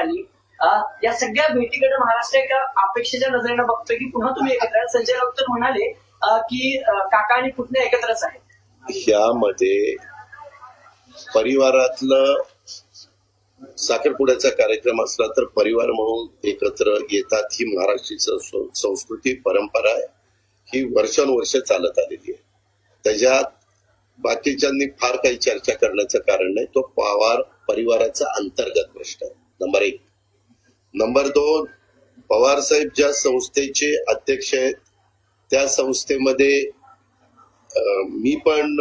आली, या सगळ्या भेटीकडे महाराष्ट्र एका अपेक्षेच्या नजरेनं बघतोय की पुन्हा तुम्ही एकत्र आहात. संजय राऊत तर म्हणाले की काका आणि पुतणे एकत्रच आहेत. यामध्ये परिवारातलं साखरपुड्याचा कार्यक्रम असला तर परिवार म्हणून एकत्र येतात. ही महाराष्ट्राची संस्कृती परंपरा आहे. ही वर्षानुवर्ष चालत आलेली आहे. त्याच्यात बाकीच्यांनी फार काही चर्चा करण्याचं कारण नाही. तो पवार परिवाराचा अंतर्गत प्रश्न आहे, नंबर 1. नंबर 2, पवार साहेब ज्या संस्थेचे अध्यक्ष आहेत त्या संस्थेमध्ये मी पण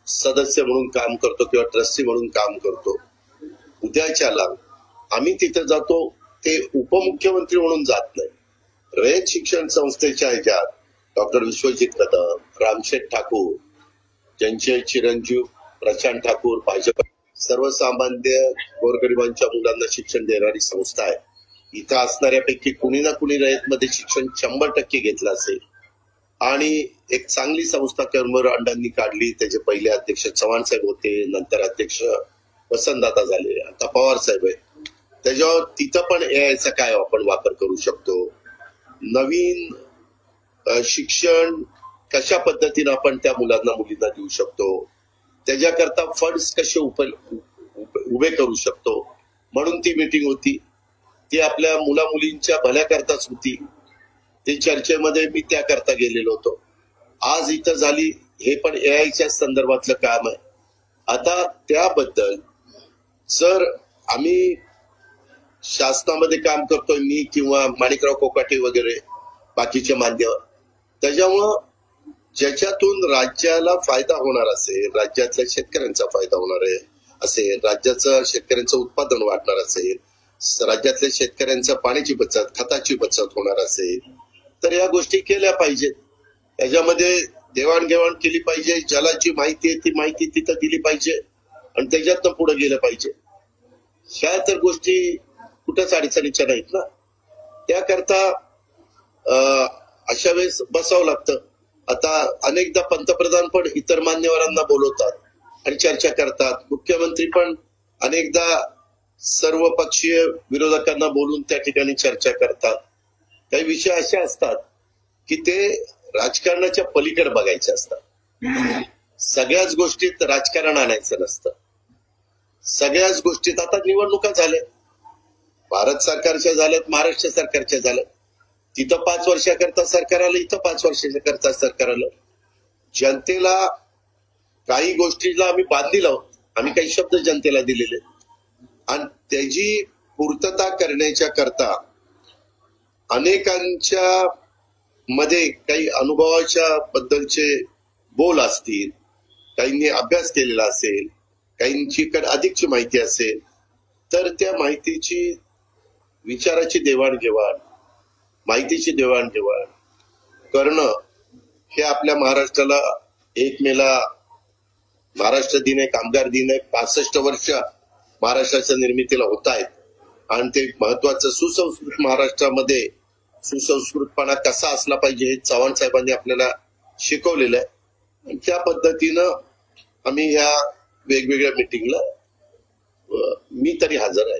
सदस्य म्हणून काम करतो किंवा ट्रस्टी म्हणून काम करतो. उद्याच्याला आम्ही तिथे जातो ते उपमुख्यमंत्री म्हणून जात नाही. रयत शिक्षण संस्थेच्या ह्याच्यात डॉक्टर विश्वजित कदम, रामशेठ ठाकूर, ज्यांचे चिरंजीव प्रशांत ठाकूर, भाजप, सर्वसामान्य गोरगरिबांच्या मुलांना शिक्षण देणारी संस्था आहे. इथं असणाऱ्यापैकी कुणी ना कुणी रयतमध्ये शिक्षण 100% घेतलं असेल. आणि एक चांगली संस्था कर्मकांडांनी काढली. त्याचे पहिले अध्यक्ष चव्हाण साहेब होते, नंतर अध्यक्ष वसंतदादा झाले, आता पवार साहेब आहे. त्याच्यावर तिथं पण एआयचा काय आपण वापर करू शकतो, नवीन शिक्षण कशा पद्धतीने आपण त्या मुलांना मुलींना देऊ शकतो, त्याच्याकरता फंड्स कसे उभे करू शकतो, म्हणून ती मीटिंग होती. ती आपल्या मुला मुलींच्या भल्याकरताच होती. ते चर्चेमध्ये मी त्याकरता गेलेलो होतो. आज इथं झाली हे पण एआयच्या संदर्भातलं काम आहे. आता त्याबद्दल जर आम्ही शासनामध्ये काम करतोय, मी किंवा माणिकराव कोकाटे वगैरे बाकीचे मान्यवर, त्याच्यामुळं ज्याच्यातून राज्याला फायदा होणार असेल, राज्यातल्या शेतकऱ्यांचा फायदा होणार आहे असेल, राज्याचं शेतकऱ्यांचं उत्पादन वाढणार असेल, राज्यातल्या शेतकऱ्यांच्या पाण्याची बचत, खताची बचत होणार असेल, तर या गोष्टी केल्या पाहिजेत. याच्यामध्ये देवाणघेवाण केली पाहिजे. ज्याला जी माहिती आहे ती माहिती तिथं दिली पाहिजे आणि त्याच्यातनं पुढे गेलं पाहिजे. ह्या तर गोष्टी कुठंच अडचणीच्या नाहीत ना. त्याकरता अशा वेळेस बसावं लागतं. आता अनेकदा पंतप्रधान पण इतर मान्यवरांना बोलवतात आणि चर्चा करतात. मुख्यमंत्री पण अनेकदा सर्व पक्षीय विरोधकांना बोलून त्या ठिकाणी चर्चा करतात. काही विषय असे असतात की ते राजकारणाच्या पलीकडे बघायचे असतात. सगळ्याच गोष्टीत राजकारण आणायचं नसतं. सगळ्याच गोष्टीत आता निवडणुका झाल्या, भारत सरकारच्या झाल्यात, महाराष्ट्र सरकारच्या झाल्यात. तिथं 5 वर्षाकरता सरकार आलं, इथं 5 वर्षाकरता सरकार आलं. जनतेला काही गोष्टीला आम्ही बांधील आहोत. आम्ही काही शब्द जनतेला दिलेले आणि त्याची पूर्तता करण्याच्या करता अनेकांच्या मध्ये काही अनुभवाच्या बद्दलचे बोल असतील, काहींनी अभ्यास केलेला असेल, काहींचीकडे अधिकची माहिती असेल, तर त्या माहितीची विचाराची देवाणघेवाण, माहितीची देवाणघेवाण करणं हे आपल्या महाराष्ट्राला 1 मेला महाराष्ट्र दिन आहे, कामगार दिन आहे. 65 वर्ष महाराष्ट्राच्या निर्मितीला होत आहेत आणि ते महत्वाचं सुसंस्कृत महाराष्ट्रामध्ये सुसंस्कृतपणा कसा असला पाहिजे हे चव्हाण साहेबांनी आपल्याला शिकवलेलं आहे. आणि त्या पद्धतीनं आम्ही ह्या वेगवेगळ्या मीटिंगला मी तरी हजर आहे.